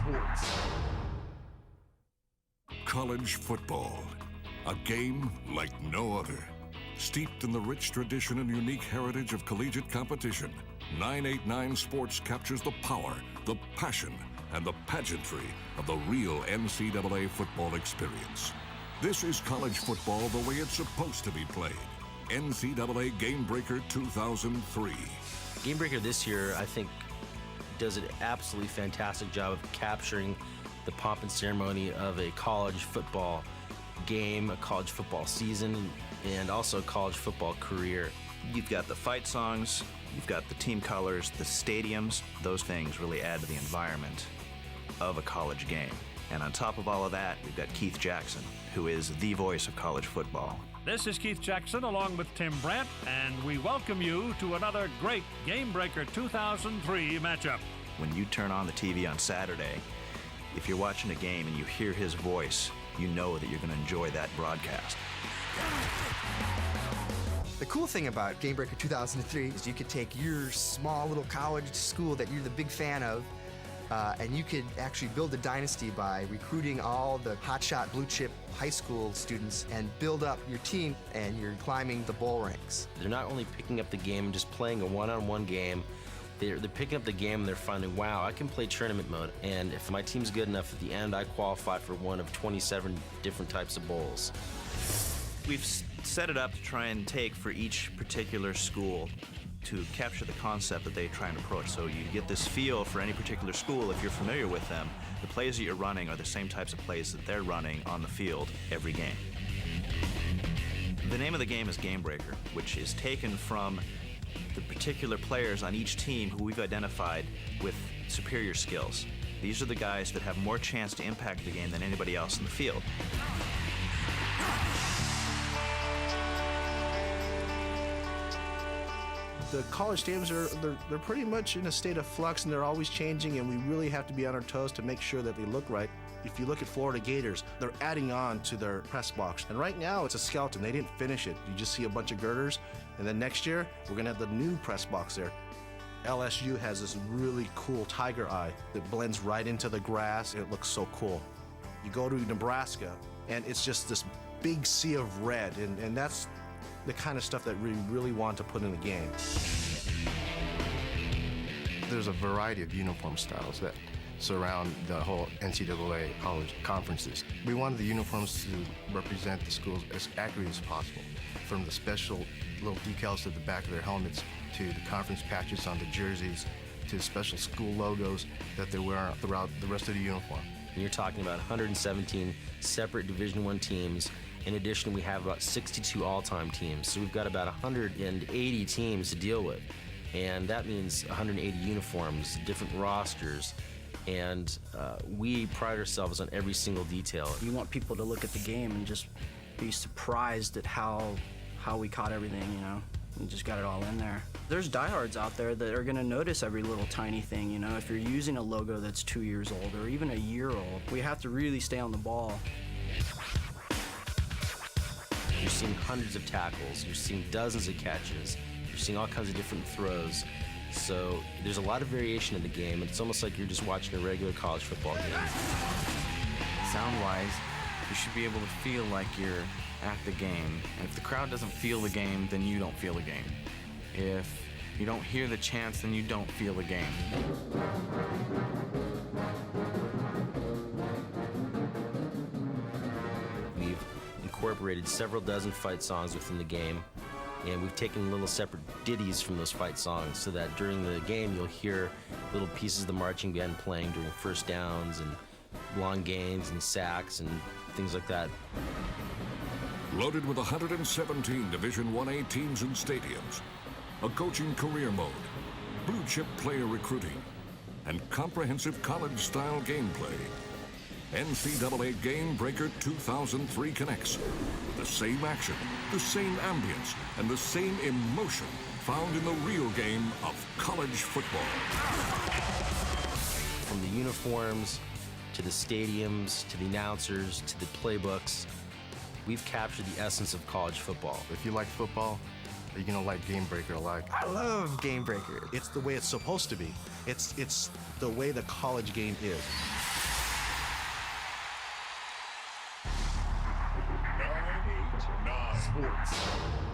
sports. College football, a game like no other. Steeped in the rich tradition and unique heritage of collegiate competition, 989 Sports captures the power, the passion, and the pageantry of the real NCAA football experience. This is college football the way it's supposed to be played. NCAA Gamebreaker 2003. Gamebreaker this year, I think, does an absolutely fantastic job of capturing the pomp and ceremony of a college football game, a college football season, and also a college football career. You've got the fight songs, you've got the team colors, the stadiums. Those things really add to the environment of a college game. And on top of all of that, we've got Keith Jackson, who is the voice of college football. This is Keith Jackson along with Tim Brandt, and we welcome you to another great Gamebreaker 2003 matchup. When you turn on the TV on Saturday, if you're watching a game and you hear his voice, you know that you're going to enjoy that broadcast. The cool thing about Gamebreaker 2003 is you could take your small little college school that you're the big fan of, and you could actually build a dynasty by recruiting all the hotshot blue chip high school students and build up your team, and you're climbing the bowl ranks. They're not only picking up the game and just playing a one-on-one game, they're picking up the game and they're finding, wow, I can play tournament mode, and if my team's good enough, at the end I qualify for one of 27 different types of bowls. We've set it up to try and take for each particular school to capture the concept that they try and approach. So you get this feel for any particular school if you're familiar with them. The plays that you're running are the same types of plays that they're running on the field every game. The name of the game is Gamebreaker, which is taken from the particular players on each team who we've identified with superior skills. These are the guys that have more chance to impact the game than anybody else in the field. The college stadiums they're pretty much in a state of flux, and they're always changing, and we really have to be on our toes to make sure that they look right. If you look at Florida Gators, they're adding on to their press box, and right now it's a skeleton. They didn't finish it. You just see a bunch of girders, and then next year we're gonna have the new press box there. LSU has this really cool tiger eye that blends right into the grass. It looks so cool. You go to Nebraska, and it's just this big sea of red, and that's the kind of stuff that we really want to put in the game. There's a variety of uniform styles that surround the whole NCAA college conferences. We wanted the uniforms to represent the schools as accurately as possible, from the special little decals at the back of their helmets to the conference patches on the jerseys to special school logos that they wear throughout the rest of the uniform. And you're talking about 117 separate Division I teams. In addition, we have about 62 all-time teams, so we've got about 180 teams to deal with. And that means 180 uniforms, different rosters, and we pride ourselves on every single detail. You want people to look at the game and just be surprised at how we caught everything, you know? We just got it all in there. There's diehards out there that are gonna notice every little tiny thing, you know? If you're using a logo that's 2 years old or even a year old, we have to really stay on the ball. You're seeing hundreds of tackles, you're seeing dozens of catches, you're seeing all kinds of different throws. So there's a lot of variation in the game. It's almost like you're just watching a regular college football game. Sound-wise, you should be able to feel like you're at the game. And if the crowd doesn't feel the game, then you don't feel the game. If you don't hear the chants, then you don't feel the game. We've incorporated several dozen fight songs within the game, and we've taken little separate ditties from those fight songs so that during the game you'll hear little pieces of the marching band playing during first downs and long gains and sacks and things like that. Loaded with 117 Division 1A teams and stadiums, a coaching career mode, blue chip player recruiting, and comprehensive college-style gameplay, NCAA Gamebreaker 2003 connects the same action, the same ambience, and the same emotion found in the real game of college football. From the uniforms, to the stadiums, to the announcers, to the playbooks, we've captured the essence of college football. If you like football, you're gonna like Gamebreaker a lot. I love Gamebreaker. It's the way it's supposed to be. It's the way the college game is. sports.